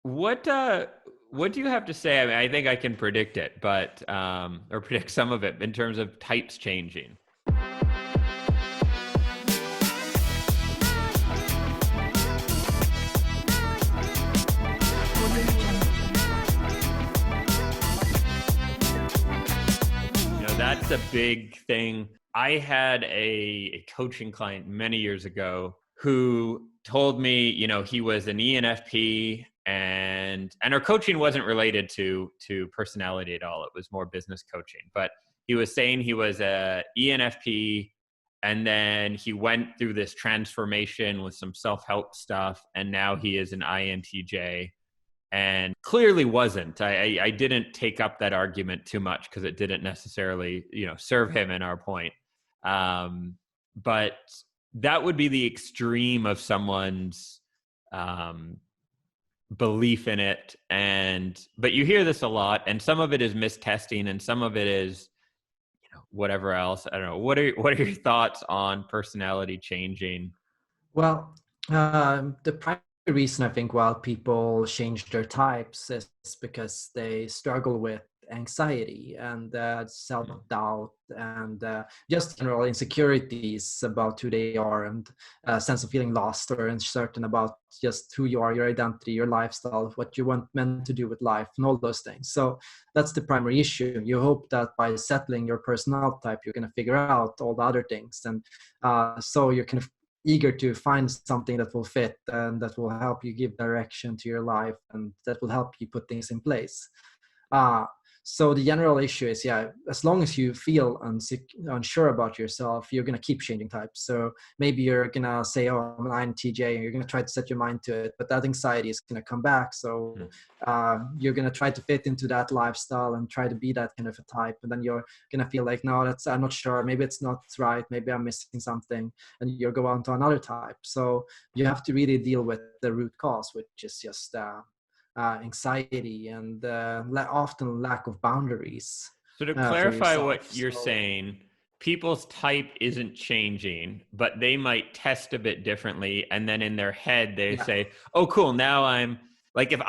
What what do you have to say? I mean, I think I can predict it, but or predict some of it in terms of types changing. That's a big thing. I had a coaching client many years ago who told me, he was an ENFP, and our coaching wasn't related to personality at all. It was more business coaching. But he was saying he was a ENFP, and then he went through this transformation with some self-help stuff, and now he is an INTJ. And clearly wasn't. I didn't take up that argument too much because it didn't necessarily, serve him in our point. But that would be the extreme of someone's belief in it. But you hear this a lot, and some of it is mistesting, and some of it is, whatever else. I don't know. What are your thoughts on personality changing? Well, the primary reason I think why people change their types is because they struggle with anxiety and self-doubt and just general insecurities about who they are, and a sense of feeling lost or uncertain about just who you are, your identity, your lifestyle, what you want meant to do with life, and all those things. So that's the primary issue. You hope that by settling your personality type, you're going to figure out all the other things, and so you're kind of eager to find something that will fit and that will help you give direction to your life and that will help you put things in place. So the general issue is, as long as you feel unsure about yourself, you're going to keep changing types. So maybe you're going to say, oh, I'm an INTJ, and you're going to try to set your mind to it, but that anxiety is going to come back. So you're going to try to fit into that lifestyle and try to be that kind of a type. And then you're going to feel like, no, I'm not sure. Maybe it's not right. Maybe I'm missing something. And you'll go on to another type. So you have to really deal with the root cause, which is just anxiety and often lack of boundaries. So to clarify what you're saying, people's type isn't changing, but they might test a bit differently. And then in their head, they say, oh, cool. Now I'm like, if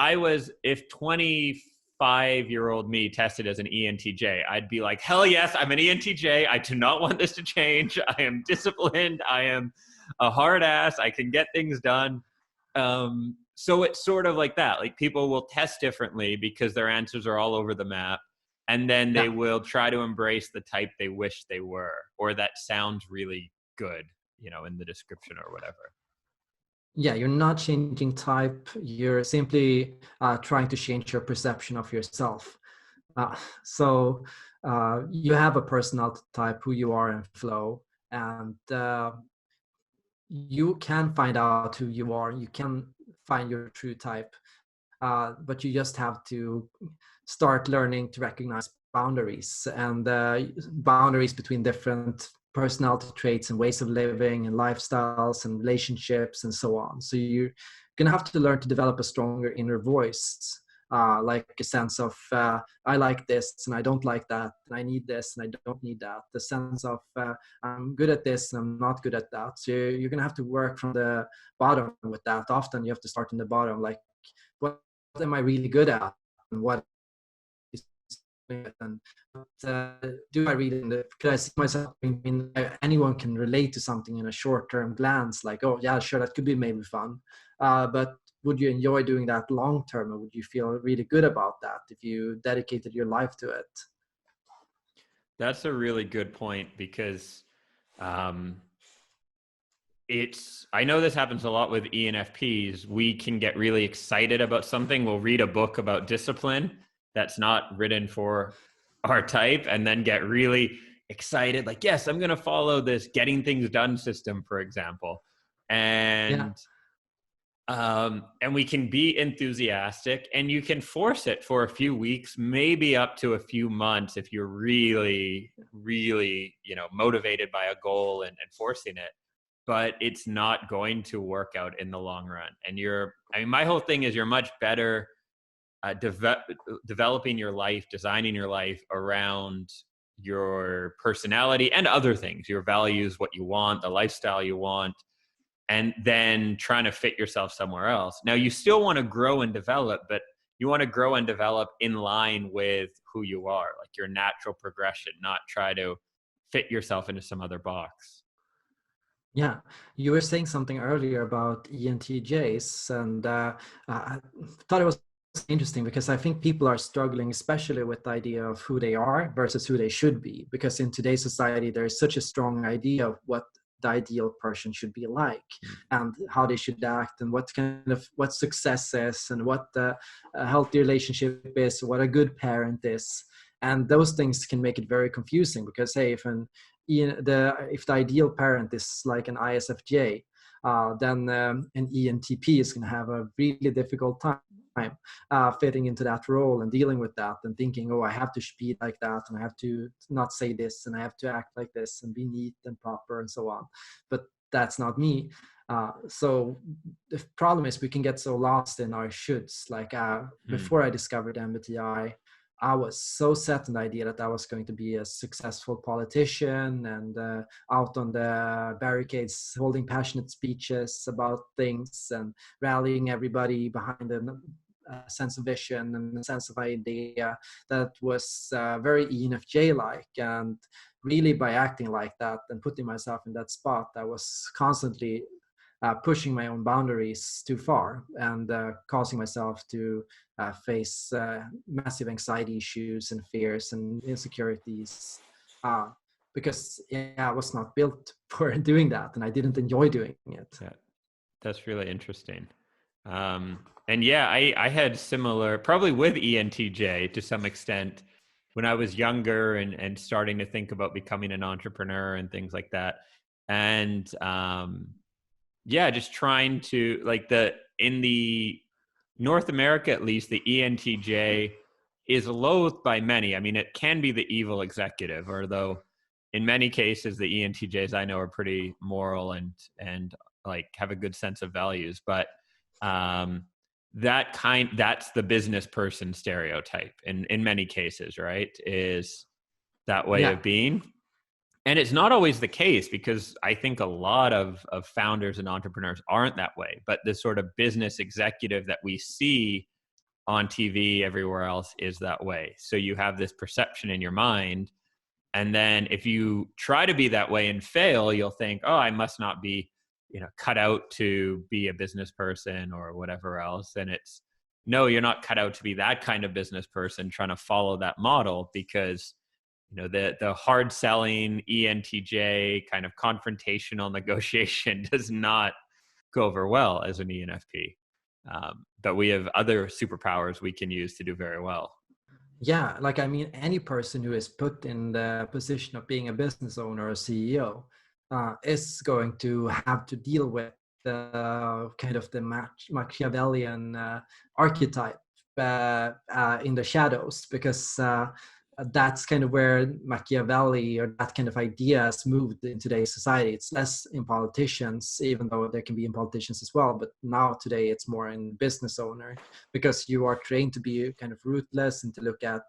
25-year-old me tested as an ENTJ, I'd be like, hell yes, I'm an ENTJ. I do not want this to change. I am disciplined. I am a hard ass. I can get things done. So it's sort of like that. Like, people will test differently because their answers are all over the map. And then they will try to embrace the type they wish they were, or that sounds really good, in the description or whatever. Yeah, you're not changing type. You're simply trying to change your perception of yourself. So you have a personality type, who you are in flow, and you can find out who you are. You can find your true type, but you just have to start learning to recognize boundaries and boundaries between different personality traits and ways of living and lifestyles and relationships and so on. So you're gonna have to learn to develop a stronger inner voice, like a sense of I like this and I don't like that, and I need this and I don't need that. The sense of I'm good at this and I'm not good at that. So you're gonna have to work from the bottom with that. Often you have to start in the bottom, like what am I really good at, and what is and do I really, could I see myself, anyone can relate to something in a short-term glance, like, oh yeah, sure, that could be maybe fun, but would you enjoy doing that long term, or would you feel really good about that if you dedicated your life to it? That's a really good point, because I know this happens a lot with ENFPs. We can get really excited about something. We'll read a book about discipline that's not written for our type, and then get really excited, like, yes, I'm going to follow this getting things done system, for example. And we can be enthusiastic, and you can force it for a few weeks, maybe up to a few months, if you're really, really, motivated by a goal and forcing it. But it's not going to work out in the long run. And my whole thing is, you're much better developing your life, designing your life around your personality and other things, your values, what you want, the lifestyle you want. and then trying to fit yourself somewhere else. Now, you still want to grow and develop, but you want to grow and develop in line with who you are, like your natural progression, not try to fit yourself into some other box. Yeah, you were saying something earlier about ENTJs, and I thought it was interesting because I think people are struggling, especially with the idea of who they are versus who they should be. Because in today's society, there is such a strong idea of what the ideal person should be like, and how they should act, and what success is, and what a healthy relationship is, what a good parent is. And those things can make it very confusing because, hey, if the ideal parent is like an ISFJ, then an ENTP is going to have a really difficult time fitting into that role and dealing with that and thinking, oh, I have to be like that, and I have to not say this, and I have to act like this and be neat and proper and so on. But that's not me. So the problem is we can get so lost in our shoulds. Like before I discovered MBTI, I was so set on the idea that I was going to be a successful politician and out on the barricades holding passionate speeches about things and rallying everybody behind a sense of vision and a sense of idea that was very ENFJ-like. And really by acting like that and putting myself in that spot, I was constantly pushing my own boundaries too far and causing myself to face massive anxiety issues and fears and insecurities because I was not built for doing that, and I didn't enjoy doing it. Yeah, that's really interesting. And yeah, I had similar, probably with ENTJ to some extent, when I was younger and starting to think about becoming an entrepreneur and things like that. And yeah, just trying to in the North America, at least, the ENTJ is loathed by many. I mean, it can be the evil executive, although in many cases, the ENTJs I know are pretty moral and like have a good sense of values. But that's the business person stereotype in many cases, right? Is that way of being. And it's not always the case, because I think a lot of founders and entrepreneurs aren't that way. But the sort of business executive that we see on TV everywhere else is that way. So you have this perception in your mind. And then if you try to be that way and fail, you'll think, oh, I must not be, cut out to be a business person or whatever else. And it's, no, you're not cut out to be that kind of business person trying to follow that model, because the hard selling ENTJ kind of confrontational negotiation does not go over well as an ENFP. But we have other superpowers we can use to do very well. Yeah, like, I mean, any person who is put in the position of being a business owner or CEO is going to have to deal with kind of the Machiavellian archetype in the shadows, because that's kind of where Machiavelli or that kind of idea has moved in today's society. It's less in politicians, even though there can be in politicians as well. But now today it's more in business owner, because you are trained to be kind of ruthless and to look at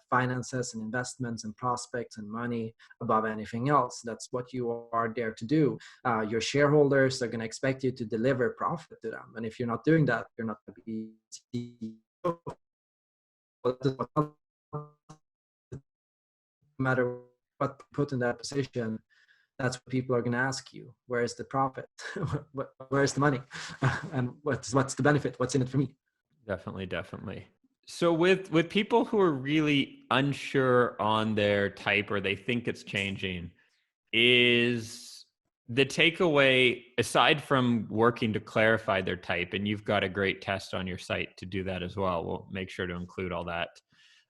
finances and investments and prospects and money above anything else. That's what you are there to do. Your shareholders are going to expect you to deliver profit to them. And if you're not doing that, you're not going to be CEO. No matter what put in that position, that's what people are going to ask you. Where is the profit? Where is the money? And what's the benefit? What's in it for me? Definitely. So with people who are really unsure on their type, or they think it's changing, is the takeaway, aside from working to clarify their type, and you've got a great test on your site to do that as well. We'll make sure to include all that.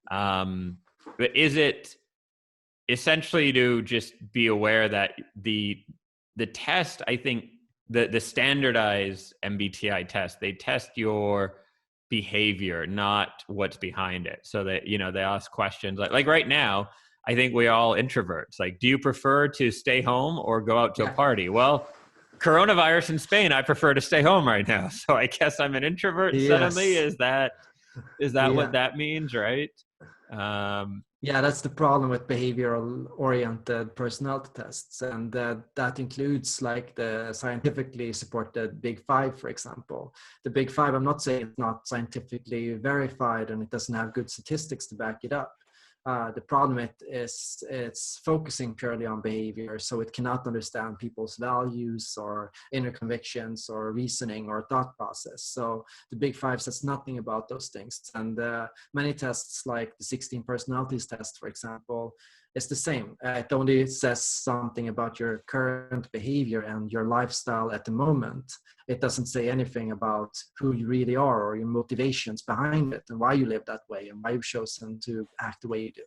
But is it essentially to just be aware that the test, I think the standardized MBTI test, they test your behavior, not what's behind it. So that, they ask questions like right now, I think we're all introverts. Like, do you prefer to stay home or go out to a party? Well, coronavirus in Spain, I prefer to stay home right now. So I guess I'm an introvert suddenly. Is that what that means, right? Yeah, that's the problem with behavioral oriented personality tests. And that includes like the scientifically supported Big Five, for example. The Big Five, I'm not saying it's not scientifically verified and it doesn't have good statistics to back it up. The problem is it's focusing purely on behavior, so it cannot understand people's values or inner convictions or reasoning or thought process. So the Big Five says nothing about those things. And many tests, like the 16 personalities test, for example, is the same. It only says something about your current behavior and your lifestyle at the moment. It doesn't say anything about who you really are or your motivations behind it and why you live that way and why you've chosen to act the way you do.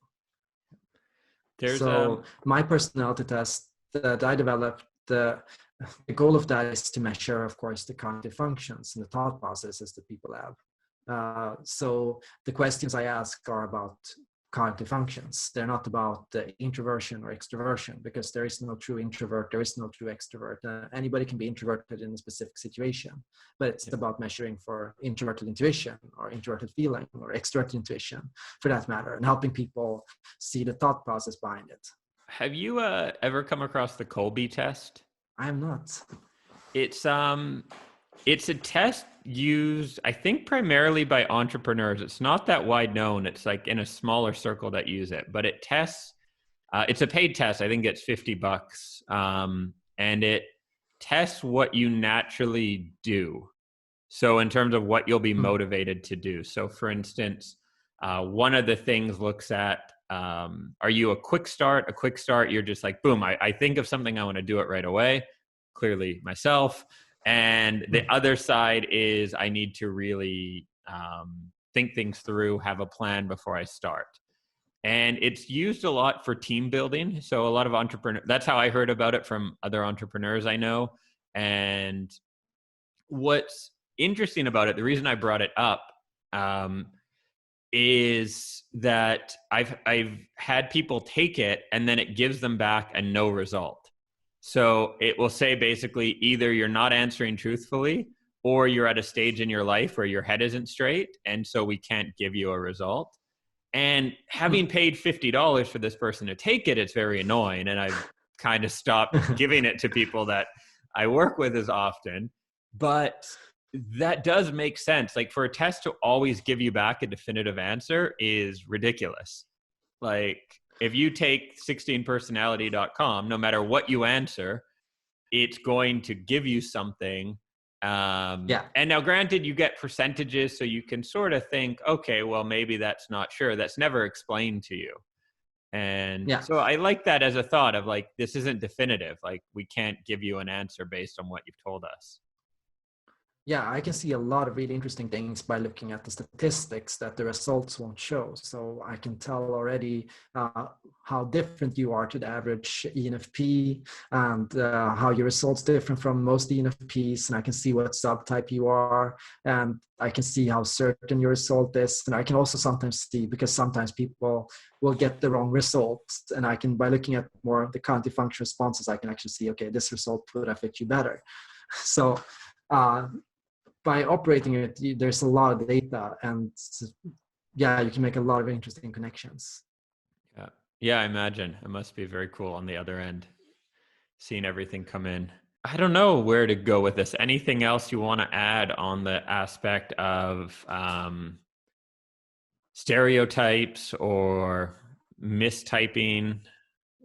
There's So my personality test that I developed, the goal of that is to measure, of course, the cognitive functions and the thought processes that people have. So the questions I ask are about cognitive functions. They're not about introversion or extroversion, because there is no true introvert, there is no true extrovert. Anybody can be introverted in a specific situation, but it's about measuring for introverted intuition or introverted feeling or extroverted intuition, for that matter, and helping people see the thought process behind it. Have you ever come across the Colby test? I am not. It's a test used, I think, primarily by entrepreneurs. It's not that wide known. It's like in a smaller circle that use it, but it tests, it's a paid test. I think it's $50. And it tests what you naturally do. So in terms of what you'll be motivated to do. So for instance, one of the things looks at, are you a quick start? A quick start, you're just like, boom, I think of something, I want to do it right away. Clearly myself. And the other side is I need to really think things through, have a plan before I start. And it's used a lot for team building. So a lot of entrepreneurs, that's how I heard about it from other entrepreneurs I know. And what's interesting about it, the reason I brought it up, is that I've had people take it and then it gives them back a no result. So it will say basically either you're not answering truthfully or you're at a stage in your life where your head isn't straight, and so we can't give you a result. And having paid $50 for this person to take it, it's very annoying. And I've kind of stopped giving it to people that I work with as often. But that does make sense. Like, for a test to always give you back a definitive answer is ridiculous. Like, if you take 16personality.com, no matter what you answer, it's going to give you something. And now granted, you get percentages, so you can sort of think, okay, well, maybe that's not sure. That's never explained to you. And so I like that as a thought of like, this isn't definitive. Like, we can't give you an answer based on what you've told us. Yeah, I can see a lot of really interesting things by looking at the statistics that the results won't show. So I can tell already how different you are to the average ENFP, and how your results differ from most ENFPs. And I can see what subtype you are, and I can see how certain your result is. And I can also sometimes see, because sometimes people will get the wrong result. And I can, by looking at more of the cognitive function responses, I can actually see, okay, this result would have fit you better. So by operating it, there's a lot of data, and you can make a lot of interesting connections. Yeah, I imagine it must be very cool on the other end, seeing everything come in. I don't know where to go with this. Anything else you want to add on the aspect of stereotypes or mistyping?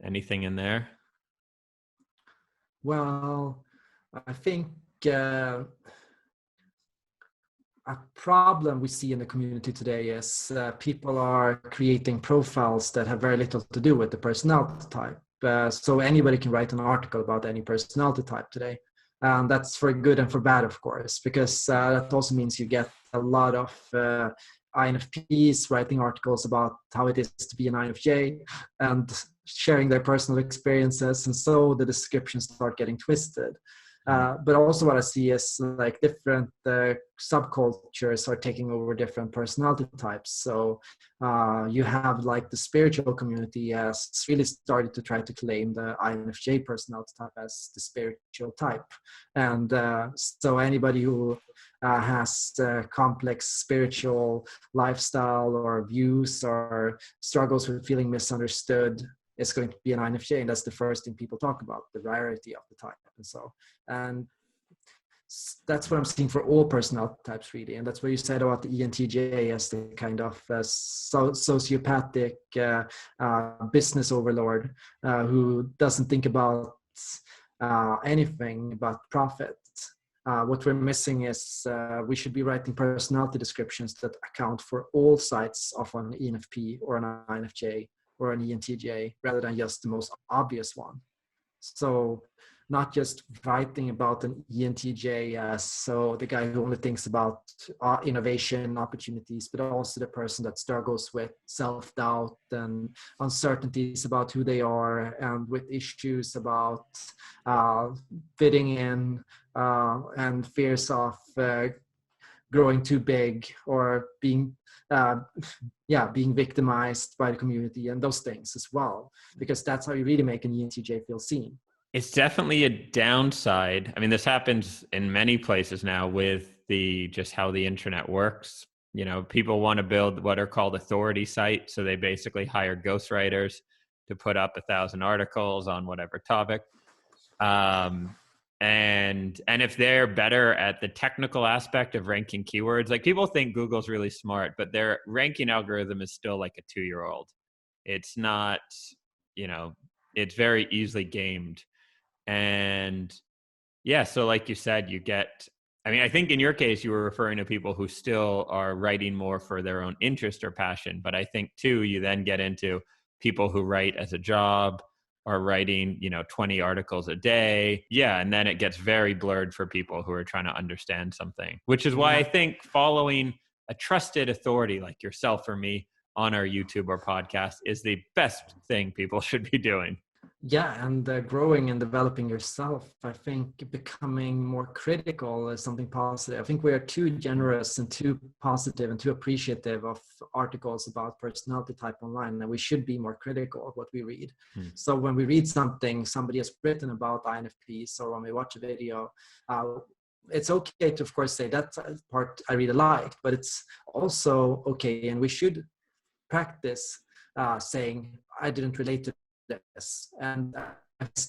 Anything in there? Well, I think a problem we see in the community today is people are creating profiles that have very little to do with the personality type. So anybody can write an article about any personality type today. And that's for good and for bad, of course, because that also means you get a lot of INFPs writing articles about how it is to be an INFJ and sharing their personal experiences. And so the descriptions start getting twisted. But also what I see is like different subcultures are taking over different personality types. So you have like the spiritual community has really started to try to claim the INFJ personality type as the spiritual type. And so anybody who has complex spiritual lifestyle or views or struggles with feeling misunderstood is going to be an INFJ, and that's the first thing people talk about, the rarity of the type. And that's what I'm seeing for all personality types, really. And that's what you said about the ENTJ as the kind of sociopathic business overlord who doesn't think about anything but profit. What we're missing is we should be writing personality descriptions that account for all sides of an ENFP or an INFJ or an ENTJ rather than just the most obvious one. So not just writing about an ENTJ as so the guy who only thinks about innovation opportunities, but also the person that struggles with self-doubt and uncertainties about who they are, and with issues about fitting in and fears of growing too big or being victimized by the community and those things as well, because that's how you really make an ENTJ feel seen. It's definitely a downside. I mean, this happens in many places now with just how the internet works. You know, people want to build what are called authority sites. So they basically hire ghostwriters to put up 1,000 articles on whatever topic. And if they're better at the technical aspect of ranking keywords, like people think Google's really smart, but their ranking algorithm is still like a 2-year-old. It's not, it's very easily gamed. And yeah, so like you said, I think in your case, you were referring to people who still are writing more for their own interest or passion. But I think too, you then get into people who write as a job or writing, 20 articles a day. Yeah. And then it gets very blurred for people who are trying to understand something, which is why I think following a trusted authority like yourself or me on our YouTube or podcast is the best thing people should be doing. Yeah, and growing and developing yourself, I think becoming more critical is something positive. I think we are too generous and too positive and too appreciative of articles about personality type online, and we should be more critical of what we read. So when we read something somebody has written about INFPs, or when we watch a video, it's okay to, of course, say that part I really liked, but it's also okay, and we should practice saying, I didn't relate to this, and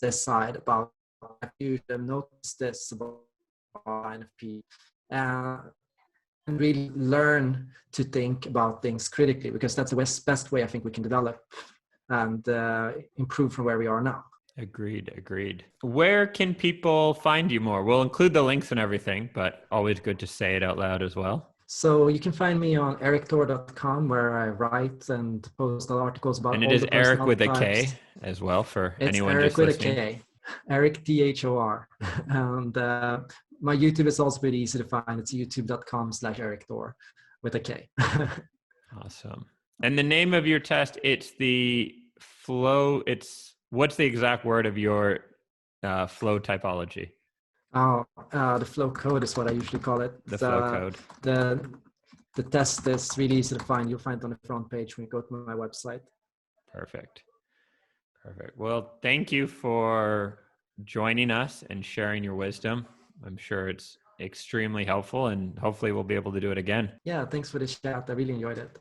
this side about you should notice this about INFP, and really learn to think about things critically, because that's the best way I think we can develop and improve from where we are now. Agreed. Where can people find you more? We'll include the links and everything, but always good to say it out loud as well. So you can find me on erikthor.com, where I write and post articles about. And it is Erik with a K as well for anyone just listening. It's Erik with a K, Erik Thor. And my YouTube is also pretty easy to find. It's youtube.com/erikthor with a K. Awesome. And the name of your test, it's the flow. What's the exact word of your flow typology? The flow code is what I usually call it. The flow code. The test is really easy to find. You'll find it on the front page when you go to my website. Perfect. Well, thank you for joining us and sharing your wisdom. I'm sure it's extremely helpful, and hopefully we'll be able to do it again. Yeah, thanks for the chat. I really enjoyed it.